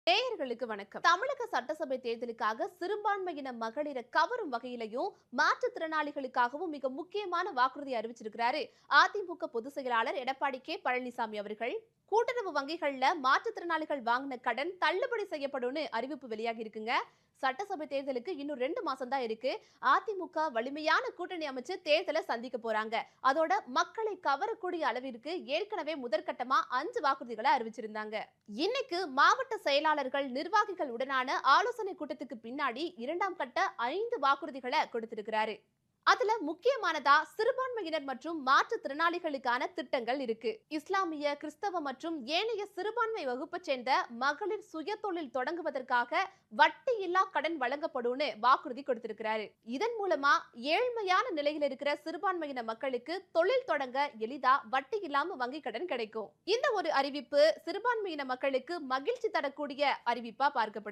நேயர்களுக்கு வணக்கம். தமிழக சட்டசபை தேர்தலுக்காக சிறுபான்மையின மகளிரை கவரும் வகையிலையும் மாற்றுத்திறனாளிகளுக்காகவும் மிக முக்கியமான வாக்குறுதி அறிவிச்சிருக்கிறாரு அதிமுக பொதுச் செயலாளர் எடப்பாடி கே பழனிசாமி அவர்கள். கூட்டுறவு வங்கிகள்ல மாற்றுத்திறனாளிகள் வாங்கின கடன் தள்ளுபடி செய்யப்படும்னு அறிவிப்பு வெளியாகி இருக்குங்க. சட்டசபை தேர்தலுக்கு இன்னும் 2 மாசம் தான் இருக்கு. அதிமுக வலிமையான கூட்டணி அமைச்சு தேர்தலை சந்திக்க போறாங்க. அதோட மக்களை கவரக்கூடிய அளவிற்கு ஏற்கனவே முதற்கட்டமா 5 வாக்குறுதிகளை அறிவிச்சிருந்தாங்க. இன்னைக்கு மாவட்ட செயலாளர்கள் நிர்வாகிகள் உடனான ஆலோசனை கூட்டத்துக்கு பின்னாடி 2ஆம் கட்ட 5 வாக்குறுதிகளை கொடுத்திருக்கிறாரு. அதுல முக்கியமானதா சிறுபான்மையினர் மற்றும் மாற்றுத்திறனாளிகளுக்கான திட்டங்கள் இருக்கு. இஸ்லாமிய, கிறிஸ்தவ மற்றும் ஏனைய சிறுபான்மை வகுப்பை சேர்ந்த மகளிர் சுய தொழில் தொடங்குவதற்காக வட்டி இல்லா கடன் வழங்கப்படும்னு வாக்குறுதி கொடுத்திருக்கிறாரு. இதன் மூலமா ஏழ்மையான நிலையில் இருக்கிற சிறுபான்மையின மக்களுக்கு தொழில் தொடங்க எளிதா வட்டி இல்லாம வங்கி கடன் கிடைக்கும். இந்த ஒரு அறிவிப்பு சிறுபான்மையின மக்களுக்கு மகிழ்ச்சி தரக்கூடிய அறிவிப்பா பார்க்கப்படுது.